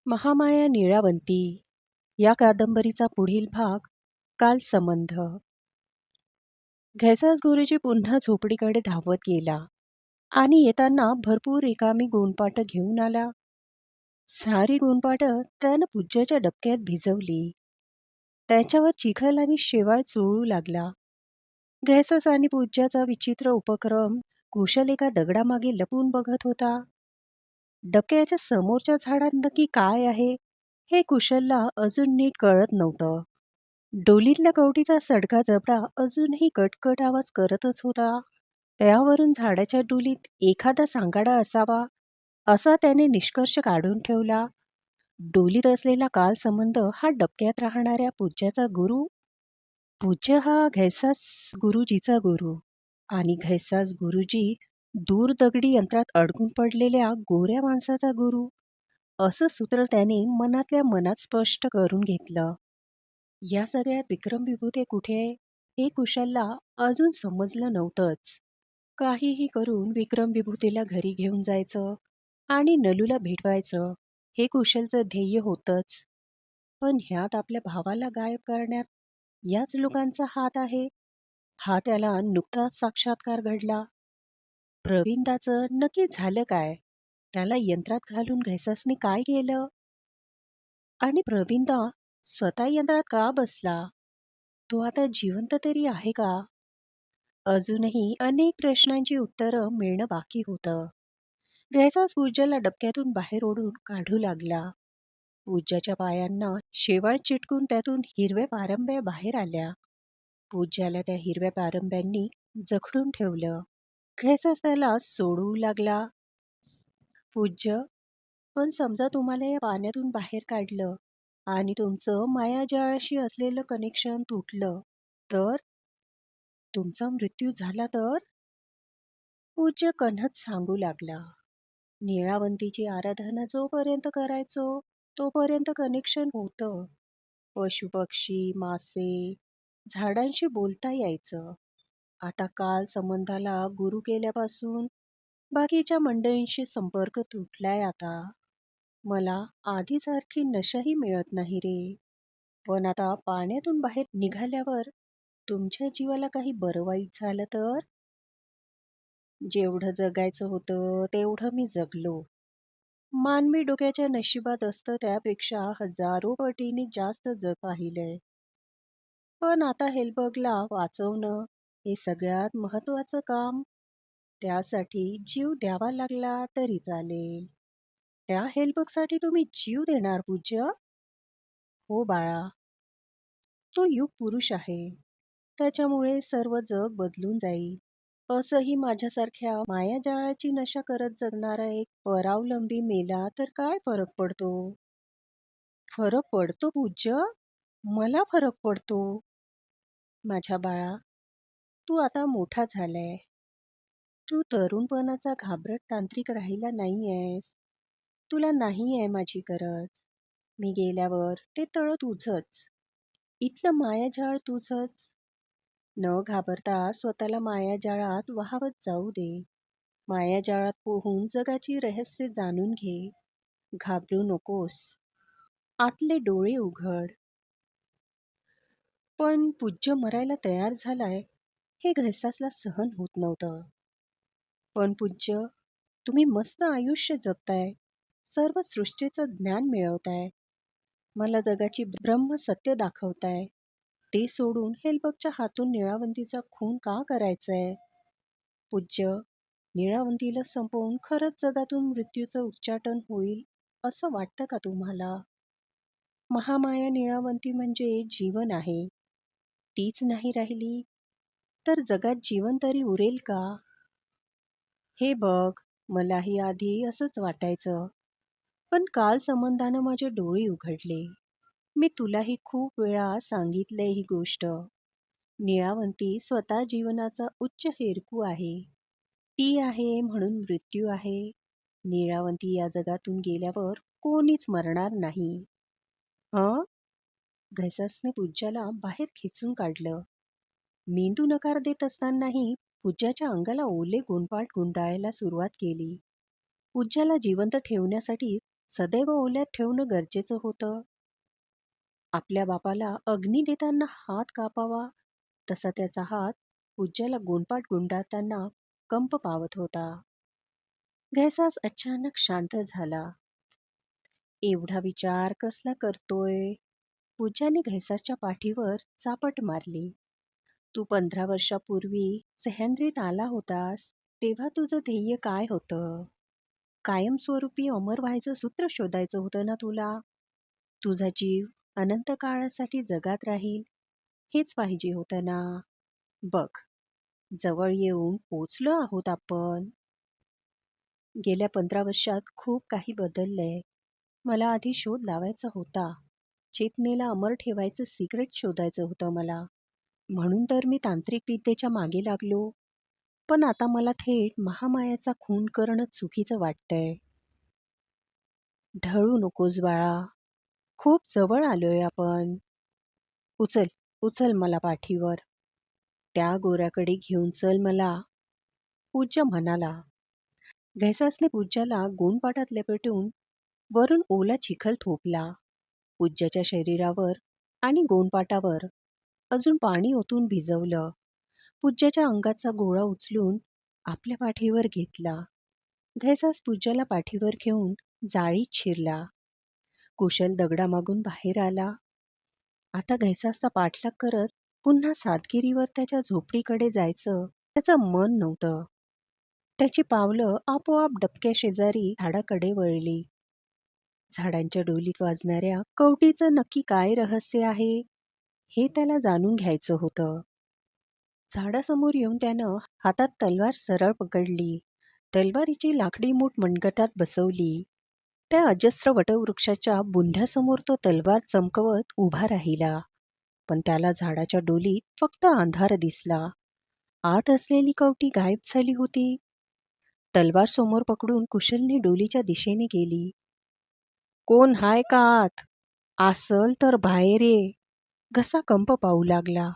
महामाया नीळावंती या कादंबरीचा पुढील भाग काल संबंध. घैसास गुरुजी पुन्हा झोपडीकडे धावत गेला आणि येताना भरपूर रिकामी गोणपाट घेऊन आला. सारी गोणपाट त्यानं पूज्याच्या डबक्यात भिजवली. त्याच्यावर चिखल आणि शेवाळ चोळू लागला. घैसास आणि पूज्याचा विचित्र उपक्रम कुशल एका दगडामागे लपून बघत होता. डबक्याच्या समोरच्या झाडात नक्की काय आहे हे कुशलला अजून नीट कळत नव्हतं. डोलीतल्या कवटीचा सडका जबडा अजूनही कटकट आवाज करतच होता. त्यावरून झाडाच्या डोलीत एखादा सांगाडा असावा असा त्याने निष्कर्ष काढून ठेवला. डोलीत असलेला काल संबंध हा डबक्यात राहणाऱ्या पूज्याचा गुरु. पूज्य हा घैसास गुरुजीचा गुरु आणि घैसास गुरुजी दूर दगडी यंत्रात अडकून पडलेल्या गोऱ्या माणसाचा गुरु असं सूत्र त्याने मनातल्या मनात स्पष्ट करून घेतलं. या सगळ्यात विक्रम विभूते कुठे हे कुशलला अजून समजलं नव्हतंच. काहीही करून विक्रम विभूतीला घरी घेऊन जायचं आणि नलूला भेटवायचं हे कुशलचं ध्येय होतंच. पण ह्यात आपल्या भावाला गायब करण्यात याच लोकांचा हात आहे हा त्याला नुकताच साक्षात्कार घडला. प्रवीणदाचं नक्की झालं काय? त्याला यंत्रात घालून घैसासने काय केलं? आणि प्रवीणदा स्वतः यंत्रात का बसला? तो आता जिवंत तरी आहे का? अजूनही अनेक प्रश्नांची उत्तरं मिळणं बाकी होतं. घैसास पूज्याला डबक्यातून बाहेर ओढून काढू लागला. पूज्याच्या पायांना शेवाळ चिटकून त्यातून हिरव्या पारंब्या बाहेर आल्या. पूज्याला त्या हिरव्या पारंब्यांनी जखडून ठेवलं. घैसास त्याला सोडवू लागला. पूज्य, पण समजा तुम्हाला या पाण्यातून बाहेर काढलं आणि तुमचं मायाजाळाशी असलेलं कनेक्शन तुटलं तर? तुमचा मृत्यू झाला तर? पूज्य कण्हत सांगू लागला. नीळावंतीची आराधना जोपर्यंत करायचो तोपर्यंत कनेक्शन होतं. पशुपक्षी मासे झाडांशी बोलता यायचं. आता काल संबंधाला गुरु केल्यापासून बाकीच्या मंडळींशी संपर्क तुटलाय आता. मला आधीसारखी नशाही मिळत नाही रे. पण आता पाण्यातून बाहेर निघाल्यावर तुमच्या जीवाला काही बरं वाईट झालं तर? जेवढं जगायचं होतं तेवढं मी जगलो. मानवी डोक्याच्या नशिबात असतं त्यापेक्षा हजारो पटीने जास्त जग पाहिलंय. पण आता हेल्बगला वाचवणं हे सगळ्यात महत्वाचं काम. त्यासाठी जीव द्यावा लागला तरी चालेल. त्या हेल्बगसाठी तुम्ही जीव देणार पूज्य? हो बाळा. तो युग पुरुष आहे. त्याच्यामुळे सर्व जग बदलून जाईल. असंही माझ्यासारख्या मायाजाळाची नशा करत जगणारा एक परावलंबी मेला तर काय फरक पडतो? फरक पडतो पूज्य? मला फरक पडतो. माझ्या बाळा, तू आता मोठा झालाय. तू तरुणपणाचा घाबरट तांत्रिक राहिला नाहीयेस. तुला नाहीये माझी गरज. मी गेल्यावर ते तळ तुझंच. इथलं मायाजाळ तुझंच. न घाबरता स्वतःला मायाजाळात वाहवत जाऊ दे. मायाजाळात पोहून जगाची रहस्य जाणून घे. घाबरू नकोस. आतले डोळे उघड. पण पूज्य मरायला तयार झालाय हे घैसासला सहन होत नव्हतं. पण पूज्य, तुम्ही मस्त आयुष्य जगताय. सर्व सृष्टीचं ज्ञान मिळवताय. मला जगाची ब्रह्म सत्य दाखवताय. ते सोडून हेल्बगच्या हातून नीळावंतीचा खून का करायचाय? पूज्य, नीळावंतीला संपवून खरंच जगातून मृत्यूचं उच्चाटन होईल असं वाटतं का तुम्हाला? महामाया नीळावंती म्हणजे जीवन आहे. तीच नाही राहिली तर जगात जीवन तरी उरेल का? हे बघ, मलाही आधी असंच वाटायचं. पण काल संबंधानं माझे डोळे उघडले. मी तुलाही खूप वेळा सांगितलंय ही गोष्ट. नीळावंती स्वतः जीवनाचा उच्च हेरकू आहे. ती आहे म्हणून मृत्यू आहे. नीळावंती या जगातून गेल्यावर कोणीच मरणार नाही. हं? घैसासने पूज्याला बाहेर खेचून काढलं. मेंदू नकार देत असतानाही पूज्याच्या अंगाला ओले गोंडपाट गुंडाळायला सुरुवात केली. पूज्याला जिवंत ठेवण्यासाठी सदैव ओल्यात ठेवणं गरजेचं होतं. आपल्या बापाला अग्नी देताना हात कापावा, तसा त्याचा हात पूज्याला गोंडपाट गुंडाळताना कंप पावत होता. घैसास अचानक शांत झाला. एवढा विचार कसला करतोय? पूज्याने घैसासच्या पाठीवर चापट मारली. तू 15 वर्षापूर्वी सह्याद्रीत आला होतास, तेव्हा तुझं ध्येय काय होतं? कायमस्वरूपी अमर व्हायचं सूत्र शोधायचं होतं ना तुला? तुझा जीव अनंत काळासाठी जगात राहील, हेच पाहिजे होतं ना? बघ, जवळ येऊन पोचलो आहोत आपण. गेल्या 15 वर्षात खूप काही बदललंय. मला आधी शोध लावायचा होता. चेतनेला अमर ठेवायचं सिक्रेट शोधायचं होतं मला. म्हणून तर मी तांत्रिक विद्येच्या मागे लागलो. पण आता मला थेट महामायाचा खून करणं चुकीचं वाटतंय. ढळू नकोस बाळा. खूप जवळ आलोय आपण. उचल, उचल मला पाठीवर. त्या गोऱ्याकडे घेऊन चल मला. पूज्य म्हणाला. घैसासने पूज्याला गोंडपाटात लपेटून वरून ओला चिखल थोपला. पूज्याच्या शरीरावर आणि गोंडपाटावर अजून पाणी ओतून भिजवलं. पूज्याच्या अंगाचा गोळा उचलून आपल्या पाठीवर घेतला. घैसास पूज्याला पाठीवर घेऊन जाळीत शिरला. कुशल दगडामागून बाहेर आला. आता घैसासचा पाठलाग करत पुन्हा सातगिरीवर त्याच्या झोपडीकडे जायचं त्याचं मन नव्हतं. त्याची पावलं आपोआप डबक्या शेजारी झाडाकडे वळली. झाडांच्या डोलीत वाजणाऱ्या कवटीचं नक्की काय रहस्य आहे, हे त्याला जाणून घ्यायचं होतं. झाडासमोर येऊन त्यानं हातात तलवार सरळ पकडली. तलवारीची लाकडी मूठ मनगटात बसवली. त्या अजस्त्र वटवृक्षाच्या बुंध्यासमोर तो तलवार चमकवत उभा राहिला. पण त्याला झाडाच्या डोलीत फक्त अंधार दिसला. आत असलेली कवटी गायब झाली होती. तलवार समोर पकडून कुशलने डोलीच्या दिशेने गेली. कोण हाय का आत? आसल तर बाहेर ये. घसा कंप पाहू लागला.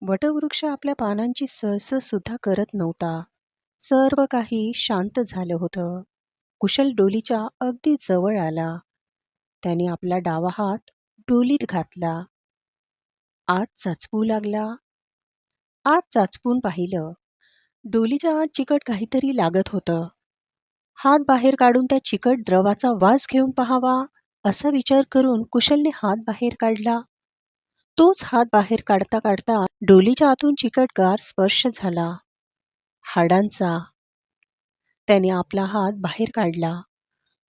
वटवृक्ष आपल्या पानांची सळसळ सुद्धा करत नव्हता. सर्व काही शांत झालं होतं. कुशल डोलीच्या अगदी जवळ आला. त्याने आपला डावा हात डोलीत घातला. आत चाचपू लागला. आत चाचपून पाहिलं. डोलीच्या आत चिकट काहीतरी लागत होतं. हात बाहेर काढून त्या चिकट द्रवाचा वास घेऊन पाहावा, असा विचार करून कुशलने हात बाहेर काढला. तोच हात बाहेर काढता काढता डोलीच्या आतून चिकटगार स्पर्श झाला. हाडांचा. त्याने आपला हात बाहेर काढला.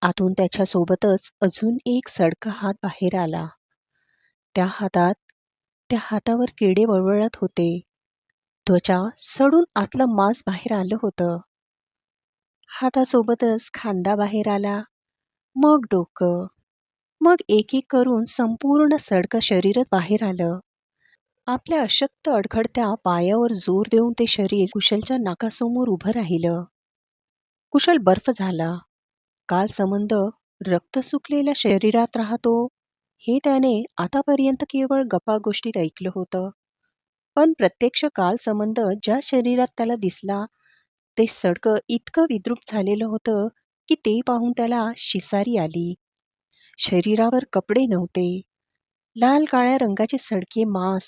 आतून त्याच्यासोबतच अजून एक सडका हात बाहेर आला. त्या हातावर किडे वळवळत होते. त्वचा सडून आतलं मांस बाहेर आलं होतं. हातासोबतच खांदा बाहेर आला, मग डोकं, मग एक एक करून संपूर्ण सडकं शरीरच बाहेर आलं. आपल्या अशक्त अडखडत्या पायावर जोर देऊन ते शरीर कुशलच्या नाकासमोर उभं राहिलं. कुशल बर्फ झाला. काल संबंध रक्त सुकलेल्या शरीरात राहतो, हे त्याने आतापर्यंत केवळ गप्पागोष्टीत ऐकलं होतं. पण प्रत्यक्ष काल संबंध ज्या शरीरात त्याला दिसला, ते सडकं इतकं विद्रूप झालेलं होतं की ते पाहून त्याला शिसारी आली. शरीरावर कपडे नव्हते. लाल काळ्या रंगाचे सडके मांस,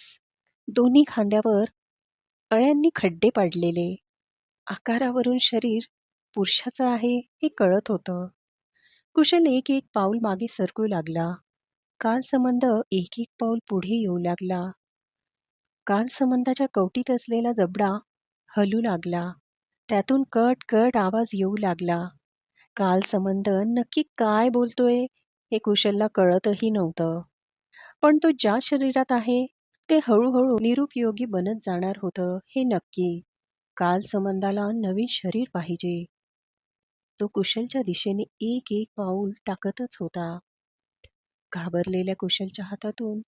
दोन्ही खांद्यावर अळ्यांनी खड्डे पाडलेले. आकारावरून शरीर पुरुषाचं आहे हे कळत होतं. कुशल एक एक पाऊल मागे सरकू लागला. काल संबंध एक एक पाऊल पुढे येऊ लागला. काल संबंधाच्या कवटीत असलेला जबडा हलू लागला. त्यातून कट कट आवाज येऊ लागला. काल संबंध नक्की काय बोलतोय हे कुशलला कळतही नव्हतं. पण तो ज्या शरीरात आहे ते हळूहळू निरुपयोगी बनत जाणार होतं हे नक्की. काल संबंधाला नवीन शरीर पाहिजे. तो कुशलच्या दिशेने एक एक पाऊल टाकतच होता. घाबरलेल्या कुशलच्या हातातून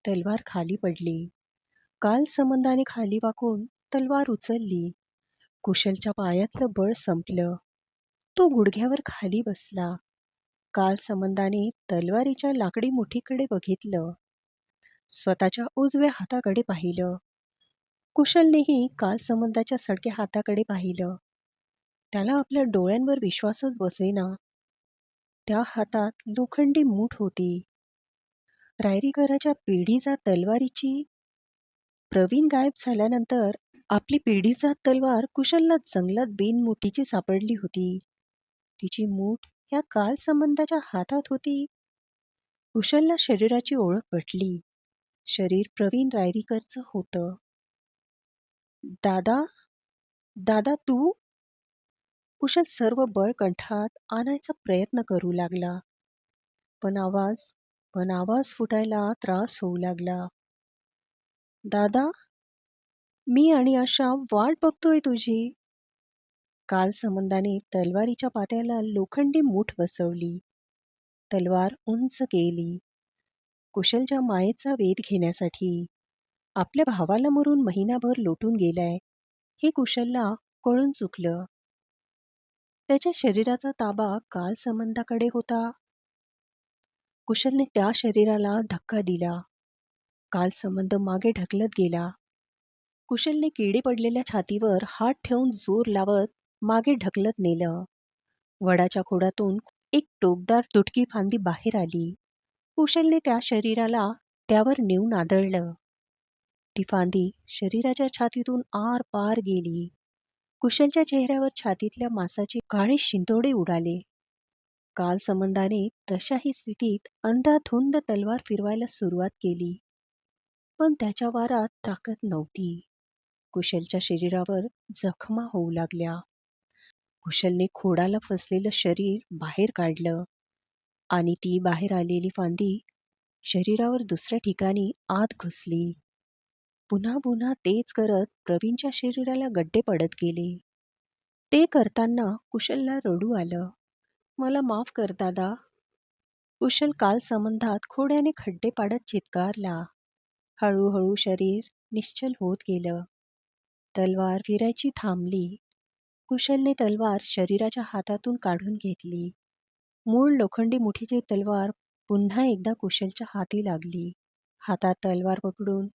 तलवार खाली पडली. काल संबंधाने खाली वाकून तलवार उचलली. कुशलच्या पायातलं बळ संपलं. तो गुडघ्यावर खाली बसला. काल संबंधाने तलवारीच्या लाकडी मुठीकडे बघितलं. स्वतःच्या उजव्या हाताकडे पाहिलं. कुशलनेही काल संबंधाच्या सडक्या हाताकडे पाहिलं. त्याला आपल्या डोळ्यांवर विश्वासच बसेना. त्या हातात लोखंडी मूठ होती. रायरीकराच्या पिढीजात तलवारीची. प्रवीण गायब झाल्यानंतर आपली पिढीजात तलवार कुशलला जंगलात बिनमुठीची सापडली होती. तिची मूठ या कालसंबंधाच्या हातात होती. कुशलला शरीराची ओळख पटली. शरीर प्रवीण रायरीकरचं होतं. दादा, दादा तू? कुशल सर्व बळ कंठात आणायचा प्रयत्न करू लागला. पण आवाज फुटायला त्रास होऊ लागला. दादा, मी आणि आशा वाट बघतोय तुझी. कालसंबंधाने तलवारीच्या पात्याला लोखंडी मूठ बसवली. तलवार उंच केली. कुशलच्या मायेचा वेध घेण्यासाठी. आपल्या भावाला मरून महिनाभर लोटून गेलाय हे कुशलला कळून चुकलं. त्याच्या शरीराचा ताबा कालसंबंधाकडे होता. कुशलने त्या शरीराला धक्का दिला. कालसंबंध मागे ढकलत गेला. कुशलने किडे पडलेल्या छातीवर हात ठेवून जोर लावत मागे ढकलत नेलं. वडाच्या खोडातून एक टोकदार तुटकी फांदी बाहेर आली. कुशलने त्या शरीराला त्यावर नेऊन आदळलं. ती फांदी शरीराच्या छातीतून आर पार गेली. कुशलच्या चेहऱ्यावर छातीतल्या मांसाचे काळे शिंतोडे उडाले. कालसंबंधाने तशाही स्थितीत अंधाधुंद तलवार फिरवायला सुरुवात केली. पण त्याच्या वारात ताकद नव्हती. कुशलच्या शरीरावर जखमा होऊ लागल्या. कुशलने खोडाला फसलेलं शरीर बाहेर काढलं आणि ती बाहेर आलेली फांदी शरीरावर दुसऱ्या ठिकाणी आत घुसली. पुन्हा पुन्हा तेच करत प्रवीणच्या शरीराला गड्डे पडत गेले. ते करताना कुशलला रडू आलं. मला माफ कर दादा. कुशल कालसंबंधात खोड्याने खड्डे पाडत चित्कारला. हळूहळू शरीर निश्चल होत गेलं. तलवार फिरायची थांबली. कुशलने तलवार शरीराच्या हातातून काढून घेतली. मूळ लोखंडी मुठीची तलवार पुन्हा एकदा कुशलच्या हाती लागली. हातात तलवार पकडून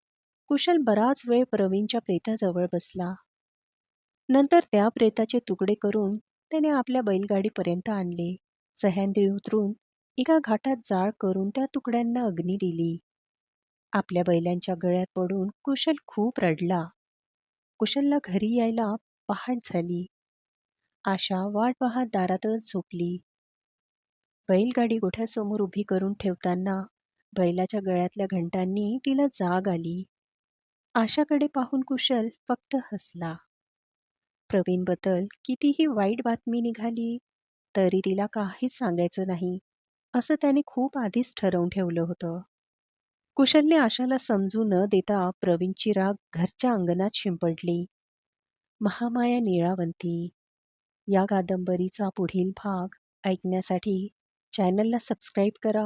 कुशल बराच वेळ प्रवीणच्या प्रेताजवळ बसला. नंतर त्या प्रेताचे तुकडे करून त्याने आपल्या बैलगाडीपर्यंत आणले. सह्याद्री उतरून एका घाटात जाळ करून त्या तुकड्यांना अग्नी दिली. आपल्या बैलांच्या गळ्यात पडून कुशल खूप रडला. कुशलला घरी यायला पहाट झाली. आशा वाट पाहत दारातच झोपली. बैलगाडी गोठ्यासमोर उभी करून ठेवताना बैलाच्या गळ्यातल्या घंटांनी तिला जाग आली. आशाकडे पाहून कुशल फक्त हसला. प्रवीणबद्दल कितीही वाईट बातमी निघाली तरी तिला काहीच सांगायचं नाही असं त्याने खूप आधीच ठरवून ठेवलं होतं. कुशलने आशाला समजू न देता प्रवीणची राग घरच्या अंगणात शिंपडली. महामाया नीळावंती या कादंबरीचा पुढील भाग ऐकण्यासाठी चॅनलला सबस्क्राईब करा,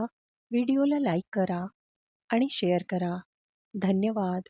व्हिडिओला लाईक करा आणि शेअर करा. धन्यवाद.